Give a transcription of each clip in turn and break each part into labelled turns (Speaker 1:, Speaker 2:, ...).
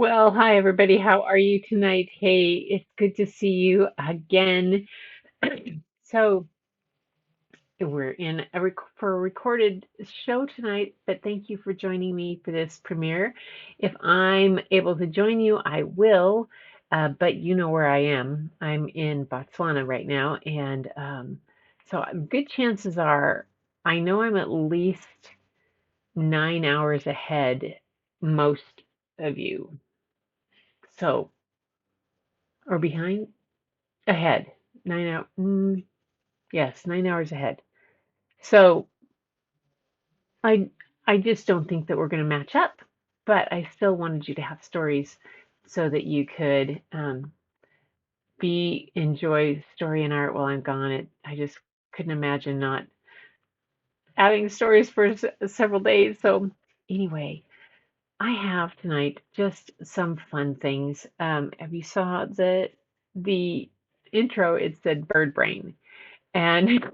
Speaker 1: Well, hi everybody. How are you tonight? Hey, it's good to see you again. So, we're in for a recorded show tonight, but thank you for joining me for this premiere. If I'm able to join you, I will, but you know where I am. I'm in Botswana right now, and so good chances are I know I'm at least 9 hours ahead most of you. So, or behind. Ahead. 9 hours. Yes, 9 hours ahead. So I I just don't think that we're going to match up, but I still wanted you to have stories so that you could be enjoy story and art while I'm gone. I just couldn't imagine not having stories for several days. So anyway, I have tonight just some fun things. Have you saw the intro? It said bird brain, and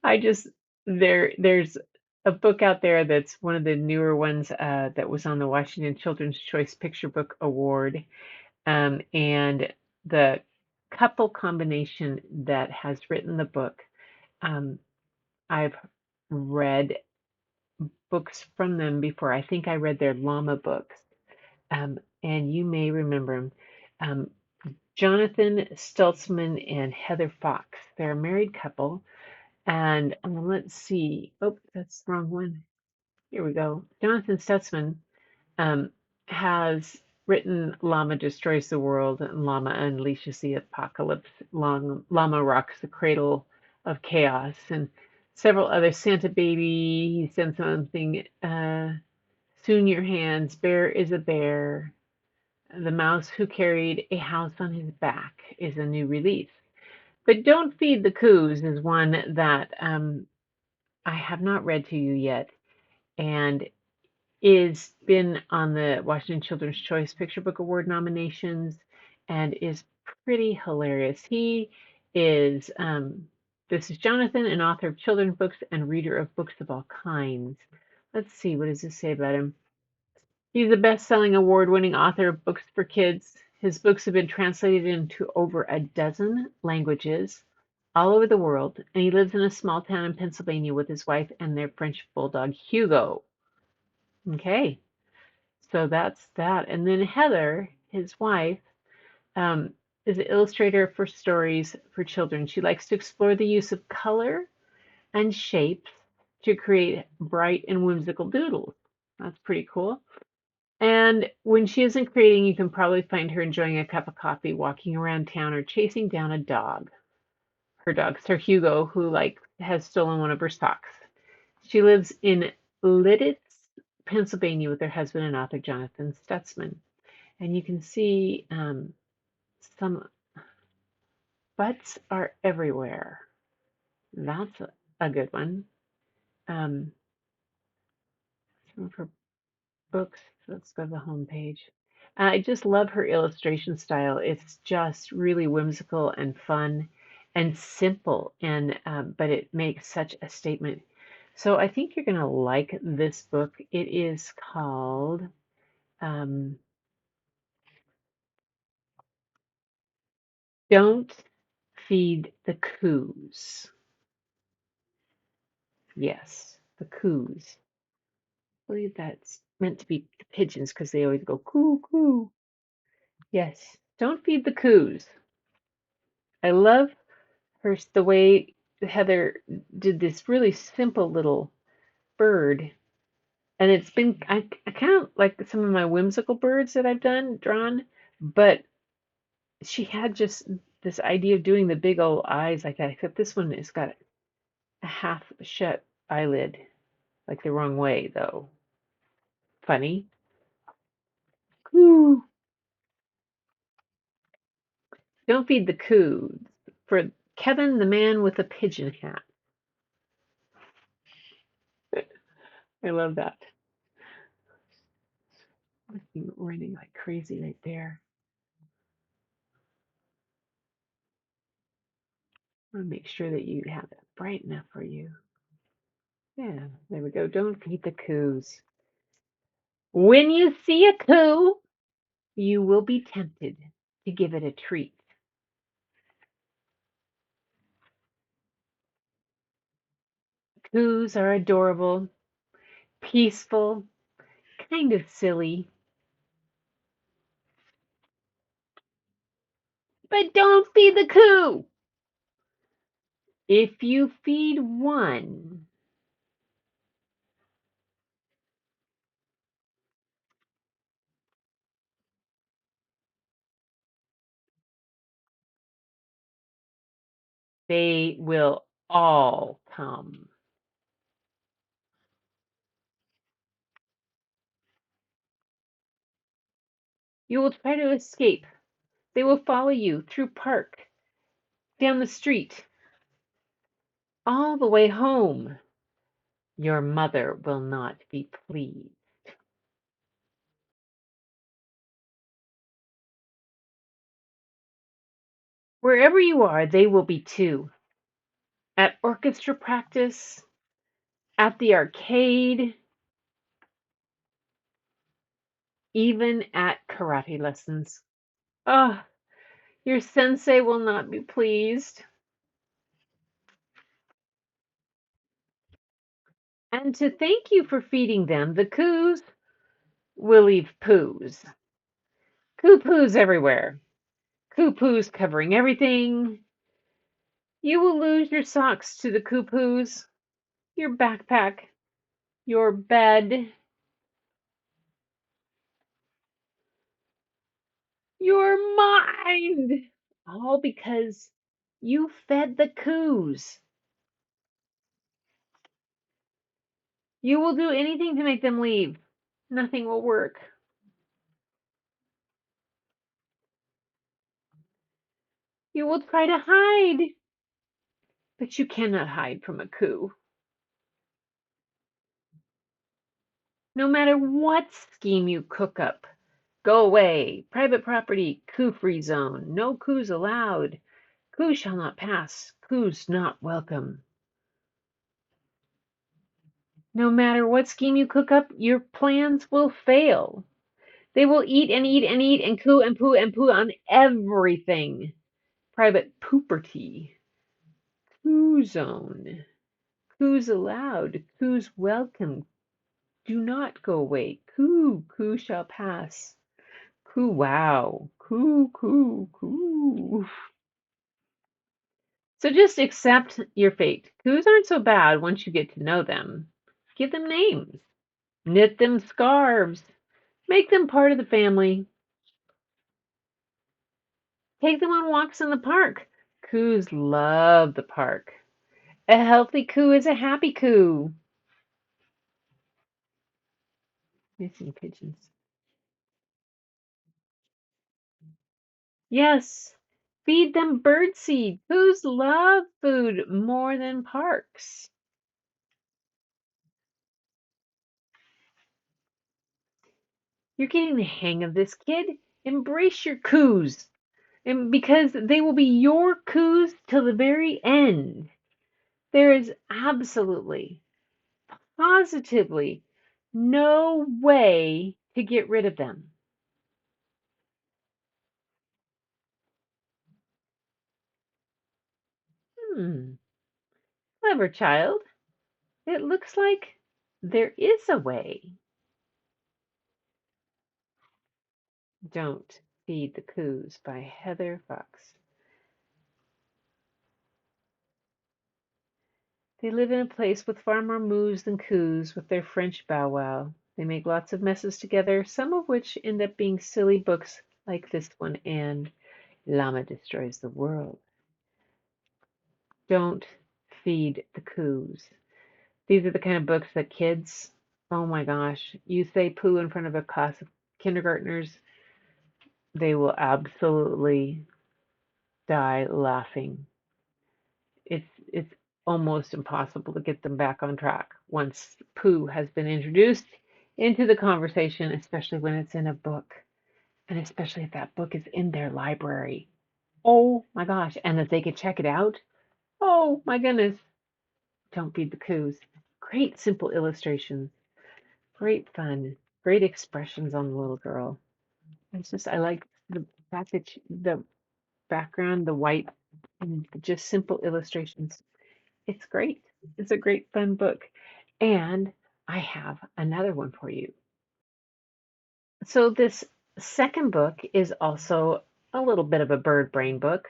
Speaker 1: I just there's a book out there that's one of the newer ones that was on the Washington Children's Choice Picture Book Award, and the couple combination that has written the book. Um, I've read books from them before. I think I read their llama books, and you may remember them. Um, Jonathan Stelzman and Heather Fox. They're a married couple. And let's see. Oh, that's the wrong one. Here we go. Jonathan Stutzman um, has written Llama Destroys the World and Llama Unleashes the Apocalypse. Llama Rocks the Cradle of Chaos and several others. Santa Baby, he's done something. Soon Your Hands, Bear is a Bear. The Mouse Who Carried a House on His Back is a new release. But Don't Feed the Coos is one that I have not read to you yet, and is been on the Washington Children's Choice Picture Book Award nominations and is pretty hilarious. He is this is Jonathan, an author of children's books and reader of books of all kinds. Let's see, what does this say about him? He's a best-selling award-winning author of books for kids. His books have been translated into over a dozen languages all over the world, and he lives in a small town in Pennsylvania with his wife and their French bulldog Hugo. Okay, so that's that. And then Heather, his wife, um, is an illustrator for stories for children. She likes to explore the use of color and shapes to create bright and whimsical doodles. That's pretty cool. And when she isn't creating, you can probably find her enjoying a cup of coffee, walking around town, or chasing down a dog. Her dog, Sir Hugo, who has stolen one of her socks. She lives in Lititz, Pennsylvania, with her husband and author Jonathan Stutzman. And you can see some butts are everywhere. That's a good one. Um, some of her books. Let's go to the home page. I just love her illustration style. It's just really whimsical and fun and simple, and but it makes such a statement. So I think you're gonna like this book. It is called um, "Don't Feed the Coos." Yes, the coos. I believe that's meant to be the pigeons because they always go coo coo. Yes, don't feed the coos. I love the way Heather did this really simple little bird. And it's been, I kind of like some of my whimsical birds that I've drawn, but she had just this idea of doing the big old eyes like that, except this one has got a half shut eyelid, like the wrong way, though. Funny. Coo. Don't feed the coos. For Kevin, the man with a pigeon hat. I love that. It's raining like crazy right there. I want to make sure that you have it bright enough for you. Yeah, there we go. Don't feed the coos. When you see a coo, you will be tempted to give it a treat. Coos are adorable, peaceful, kind of silly. But don't feed the coo. If you feed one, they will all come. You will try to escape. They will follow you through park, down the street, all the way home. Your mother will not be pleased. Wherever you are, they will be too. At orchestra practice, at the arcade, even at karate lessons. Oh, your sensei will not be pleased. And to thank you for feeding them, the coos will leave poos. Coo poos everywhere. Coo poos covering everything. You will lose your socks to the coo poos, your backpack, your bed, your mind. All because you fed the coos. You will do anything to make them leave. Nothing will work. You will try to hide, but you cannot hide from a coo. No matter what scheme you cook up, go away, private property, coo-free zone, no coos allowed, coo shall not pass, coos not welcome. No matter what scheme you cook up, your plans will fail. They will eat and eat and eat and coo and poo on everything. Private pooperty, coo zone, coos allowed, coos welcome. Do not go away. Coo shall pass. Coo wow. Coo. So just accept your fate. Coos aren't so bad once you get to know them. Give them names. Knit them scarves. Make them part of the family. Take them on walks in the park. Coos love the park. A healthy coo is a happy coo. Missing pigeons. Yes. Feed them birdseed. Coos love food more than parks. You're getting the hang of this, kid. Embrace your coos. And because they will be your coos till the very end. There is absolutely, positively no way to get rid of them. Hmm, clever child. It looks like there is a way. Don't Feed the Coos by Heather Fox. They live in a place with far more moos than coos with their French bow wow. They make lots of messes together, some of which end up being silly books like this one and Llama Destroys the World. Don't Feed the Coos. These are the kind of books that kids, oh my gosh, you say poo in front of a class of kindergartners, they will absolutely die laughing. It's almost impossible to get them back on track once poo has been introduced into the conversation, especially when it's in a book, and especially if that book is in their library. Oh my gosh, and that they could check it out. Oh my goodness. Don't Feed the Coos. Great simple illustrations. Great fun. Great expressions on the little girl. It's just, I like the fact that the background, the white, and just simple illustrations. It's great. It's a great fun book. And I have another one for you. So this second book is also a little bit of a bird brain book,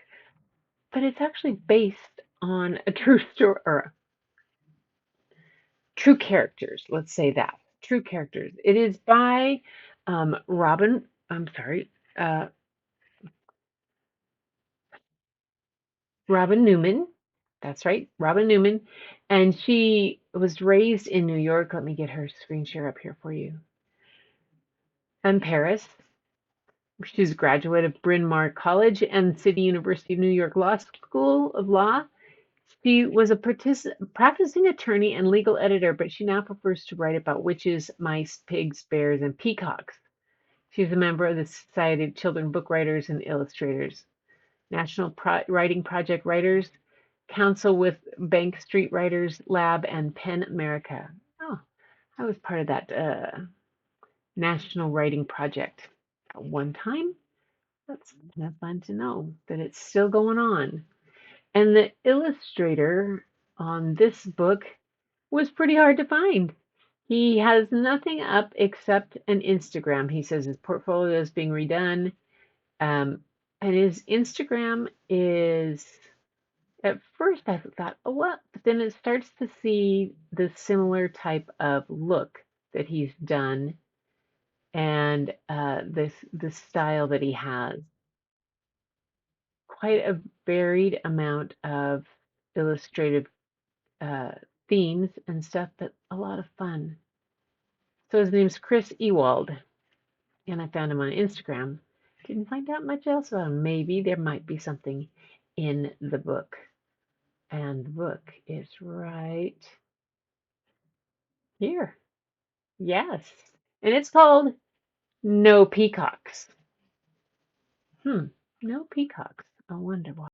Speaker 1: but it's actually based on a true story or true characters. Let's say that true characters. It is by Robin. I'm sorry, uh, Robin Newman. That's right, Robin Newman, and she was raised in New York. Let me get her screen share up here for you. And Paris. She's a graduate of Bryn Mawr College and City University of New York Law School of Law. She was a practicing attorney and legal editor, but she now prefers to write about witches, mice, pigs, bears, and peacocks. She's a member of the Society of Children Book Writers and Illustrators, National Writing Project Writers, Council with Bank Street Writers Lab, and PEN America. Oh, I was part of that National Writing Project at one time. That's kind of fun to know that it's still going on. And the illustrator on this book was pretty hard to find. He has nothing up except an Instagram. He says his portfolio is being redone. Um, and his Instagram is, at first I thought, oh, what? But then it starts to see the similar type of look that he's done and this style that he has. Quite a varied amount of illustrative uh, themes and stuff, but a lot of fun. So his name's Chris Ewald, and I found him on Instagram. Didn't find out much else about him. Maybe there might be something in the book. And the book is right here. Yes. And it's called No Peacocks. No peacocks. I wonder why.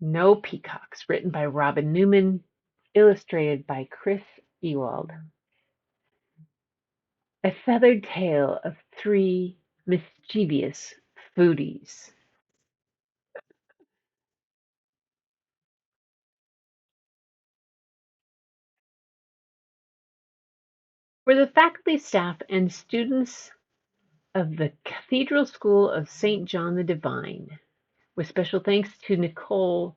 Speaker 1: No Peacocks, written by Robin Newman, illustrated by Chris Ewald. A feathered tale of three mischievous foodies. Were the faculty, staff, and students of the Cathedral School of St. John the Divine, with special thanks to Nicole,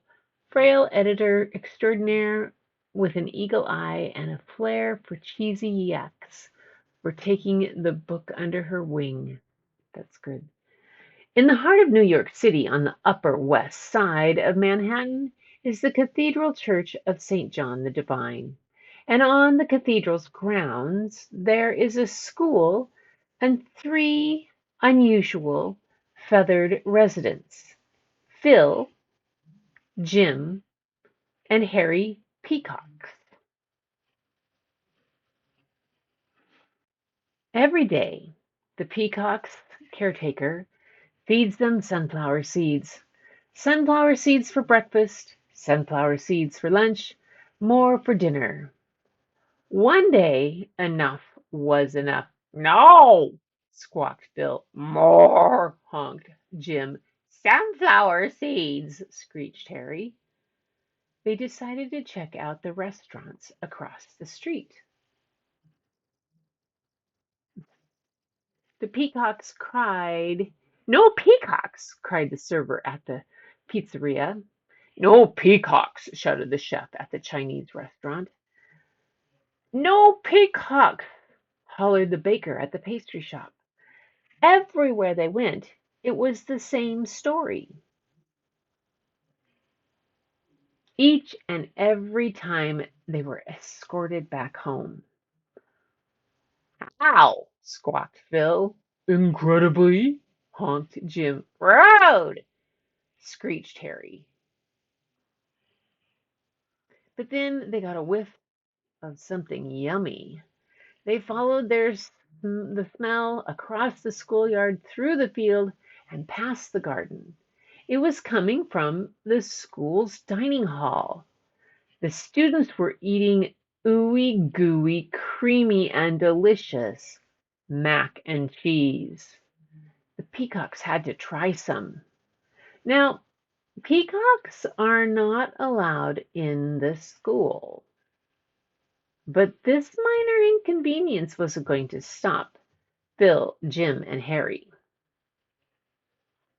Speaker 1: frail editor extraordinaire with an eagle eye and a flair for cheesy yaks, for taking the book under her wing. That's good. In the heart of New York City, on the Upper West Side of Manhattan, is the Cathedral Church of St. John the Divine. And on the cathedral's grounds there is a school and three unusual feathered residents, Phil, Jim, and Harry Peacocks. Every day, the Peacock's caretaker feeds them sunflower seeds. Sunflower seeds for breakfast, sunflower seeds for lunch, more for dinner. One day, enough was enough. No, squawked Phil. More, honked Jim. Sunflower seeds, screeched Harry. They decided to check out the restaurants across the street. The peacocks cried. No peacocks, cried the server at the pizzeria. No peacocks, shouted the chef at the Chinese restaurant. No peacocks, hollered the baker at the pastry shop. Everywhere they went, it was the same story. Each and every time they were escorted back home. Ow! Squawked Phil. Incredibly, honked Jim. Road! Screeched Harry. But then they got a whiff of something yummy. They followed the smell across the schoolyard, through the field, and past the garden. It was coming from the school's dining hall. The students were eating ooey gooey, creamy and delicious mac and cheese. The peacocks had to try some. Now, peacocks are not allowed in the school, but this minor inconvenience wasn't going to stop Phil, Jim, and Harry.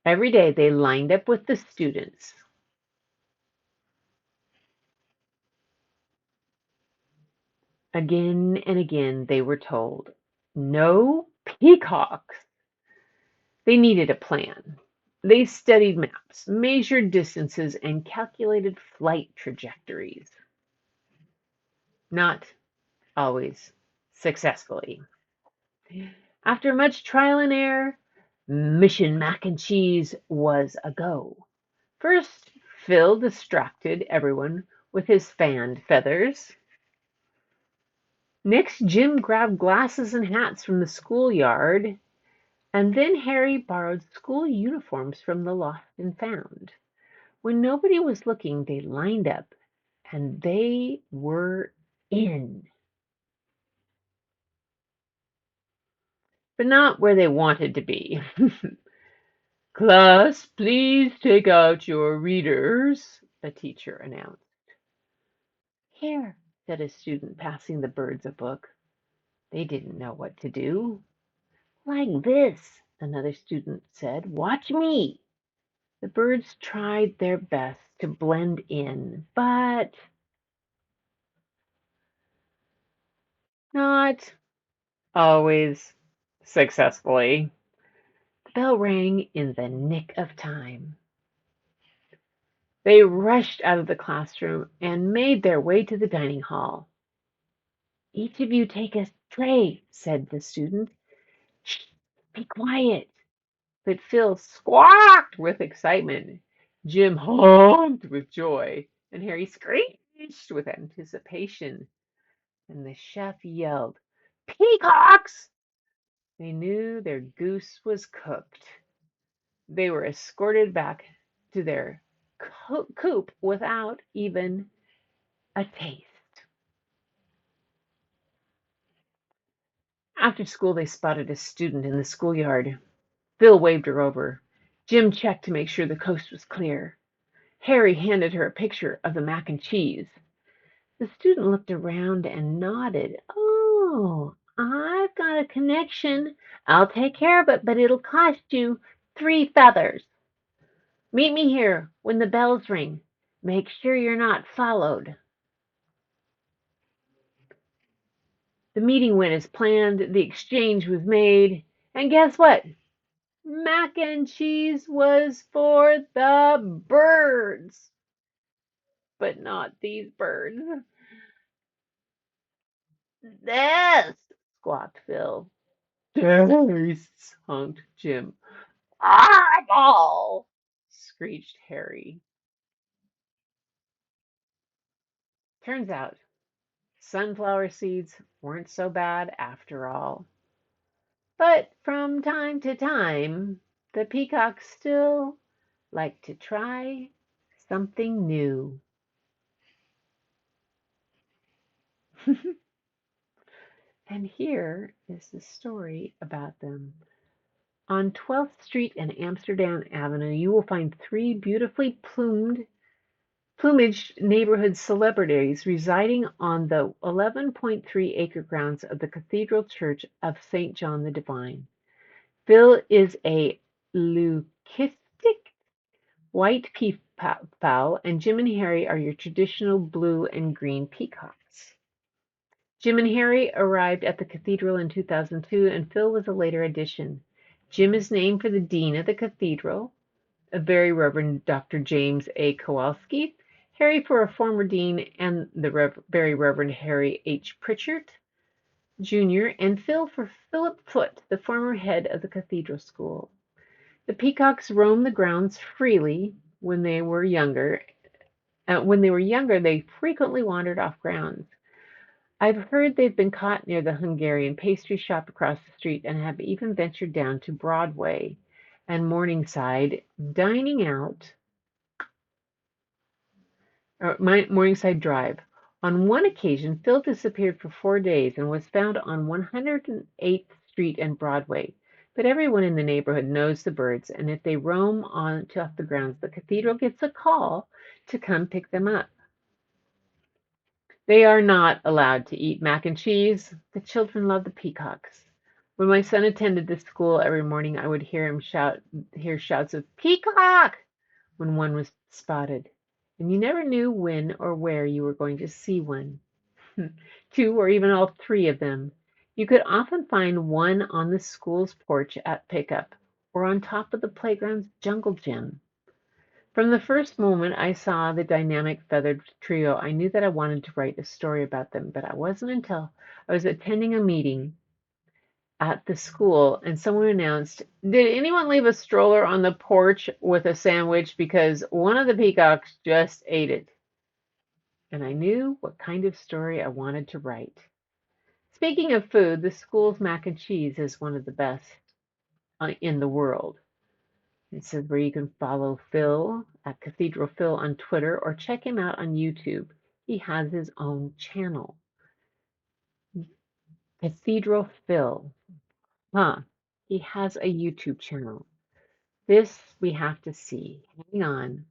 Speaker 1: Every day they lined up with the students. Again and again they were told, no peacocks. They needed a plan. They studied maps, measured distances, and calculated flight trajectories. Not always successfully. After much trial and error, Mission Mac and Cheese was a go. First, Phil distracted everyone with his fanned feathers. Next, Jim grabbed glasses and hats from the schoolyard, and then Harry borrowed school uniforms from the lost and found. When nobody was looking, they lined up, and they were in. But not where they wanted to be. Class, please take out your readers, a teacher announced. Here, said a student, passing the birds a book. They didn't know what to do. Like this, another student said. Watch me. The birds tried their best to blend in, but not always successfully. The bell rang in the nick of time. They rushed out of the classroom and made their way to the dining hall. Each of you take a tray, said the student. Shh, be quiet. But Phil squawked with excitement. Jim hummed with joy, and Harry screeched with anticipation. And the chef yelled, Peacocks! They knew their goose was cooked. They were escorted back to their coop without even a taste. After school, they spotted a student in the schoolyard. Phil waved her over. Jim checked to make sure the coast was clear. Harry handed her a picture of the mac and cheese. The student looked around and nodded. Oh, I've got a connection. I'll take care of it, but it'll cost you 3 feathers. Meet me here when the bells ring. Make sure you're not followed. The meeting went as planned. The exchange was made. And guess what? Mac and cheese was for the birds. But not these birds. This, squawked Phil. Tastes, honked Jim. Eyeball, screeched Harry. Turns out, sunflower seeds weren't so bad after all. But from time to time, the peacocks still like to try something new. And here is the story about them. On 12th Street and Amsterdam Avenue, you will find 3 beautifully plumaged neighborhood celebrities residing on the 11.3-acre grounds of the Cathedral Church of St. John the Divine. Phil is a leucistic white peafowl, and Jim and Harry are your traditional blue and green peacocks. Jim and Harry arrived at the cathedral in 2002, and Phil was a later addition. Jim is named for the dean of the cathedral, a Very Reverend Dr. James A. Kowalski, Harry for a former dean and the Very Reverend Harry H. Pritchard, Jr., and Phil for Philip Foote, the former head of the cathedral school. The peacocks roamed the grounds freely when they were younger. They frequently wandered off grounds. I've heard they've been caught near the Hungarian pastry shop across the street and have even ventured down to Broadway and Morningside, dining out, or Morningside Drive, On one occasion, Phil disappeared for 4 days and was found on 108th Street and Broadway. But everyone in the neighborhood knows the birds, and if they roam on to off the grounds, the cathedral gets a call to come pick them up. They are not allowed to eat mac and cheese. The children love the peacocks. When my son attended this school every morning, I would hear shouts of "Peacock!" when one was spotted. And you never knew when or where you were going to see one. Two or even all three of them. You could often find one on the school's porch at pickup or on top of the playground's jungle gym. From the first moment I saw the dynamic feathered trio, I knew that I wanted to write a story about them, but it wasn't until I was attending a meeting at the school and someone announced, "Did anyone leave a stroller on the porch with a sandwich? Because one of the peacocks just ate it." And I knew what kind of story I wanted to write. Speaking of food, the school's mac and cheese is one of the best in the world. It says where you can follow Phil at Cathedral Phil on Twitter or check him out on YouTube. He has his own channel, Cathedral Phil. Huh. He has a YouTube channel. This we have to see. Hang on.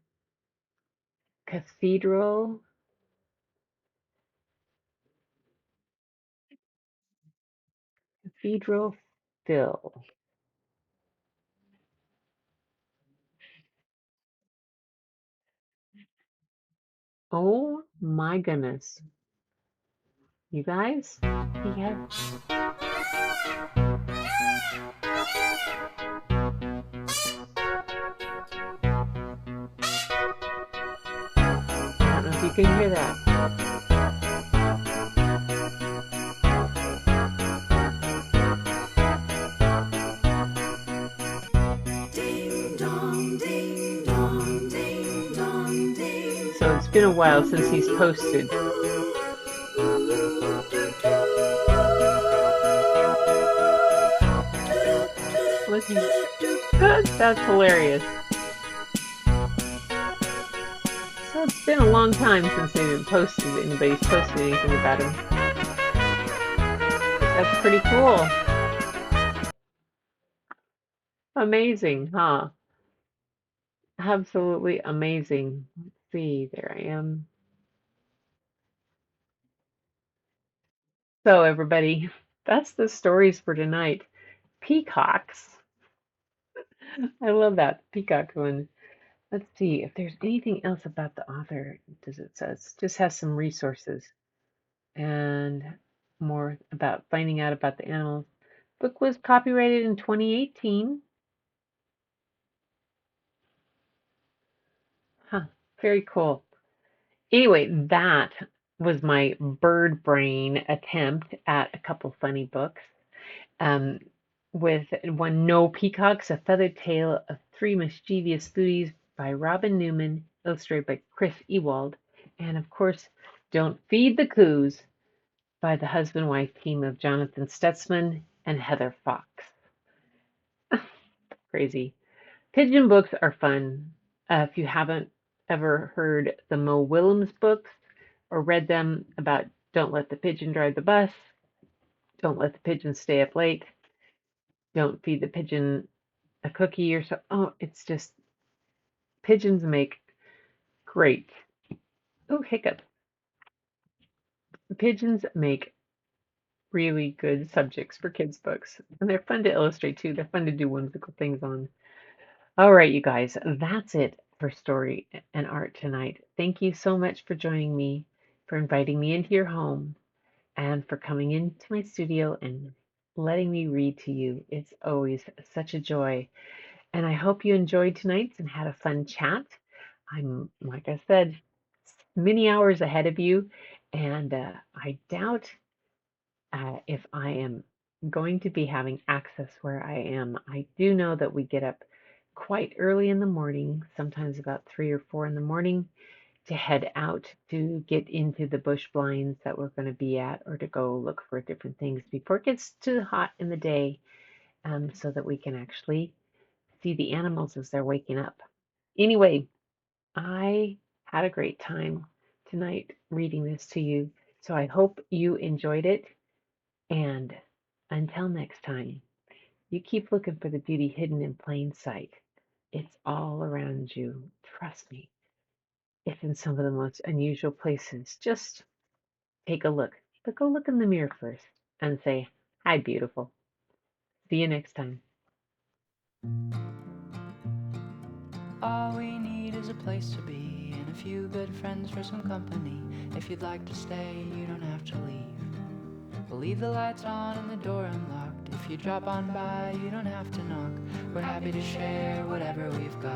Speaker 1: Cathedral Cathedral Phil. Oh my goodness. You guys? He has I don't know if you can hear that.
Speaker 2: Ding dong, ding dong, ding dong, ding.
Speaker 1: So it's been a while since he's posted. Looking good. That's hilarious. So it's been a long time since anybody's posted anything about him. That's pretty cool. Amazing, huh? Absolutely amazing. Let's see, there I am. So everybody, that's the stories for tonight. Peacocks. I love that peacock one. Let's see if there's anything else about the author. Does it says just has some resources and more about finding out about the animals. Book was copyrighted in 2018. Huh, very cool. Anyway, that was my bird brain attempt at a couple funny books. Um, with one, No Peacocks, A Feathered Tale of Three Mischievous Foodies by Robin Newman, illustrated by Chris Ewald. And of course, Don't Feed the Coos by the husband-wife team of Jonathan Stutzman and Heather Fox. Crazy. Pigeon books are fun. If you haven't ever heard the Mo Willems books or read them about Don't Let the Pigeon Drive the Bus, Don't Let the Pigeon Stay Up Late, Don't Feed the Pigeon a Cookie or so. Oh, it's just pigeons make great. Oh, hiccup. Pigeons make really good subjects for kids' books. And they're fun to illustrate too. They're fun to do whimsical things on. All right, you guys, that's it for story and art tonight. Thank you so much for joining me, for inviting me into your home, and for coming into my studio and letting me read to you. It's always such a joy. And I hope you enjoyed tonight and had a fun chat. I'm, like I said, many hours ahead of you, and I doubt if I am going to be having access where I am. I do know that we get up quite early in the morning, sometimes about 3 or 4 in the morning, to head out to get into the bush blinds that we're going to be at or to go look for different things before it gets too hot in the day, so that we can actually see the animals as they're waking up. Anyway, I had a great time tonight reading this to you. So I hope you enjoyed it. And until next time, you keep looking for the beauty hidden in plain sight. It's all around you. Trust me. It's in some of the most unusual places. Just take a look. But go look in the mirror first and say, "Hi, beautiful." See you next time.
Speaker 2: All we need is a place to be and a few good friends for some company. If you'd like to stay, you don't have to leave. We'll leave the lights on and the door unlocked. If you drop on by, you don't have to knock. We're happy to share whatever we've got.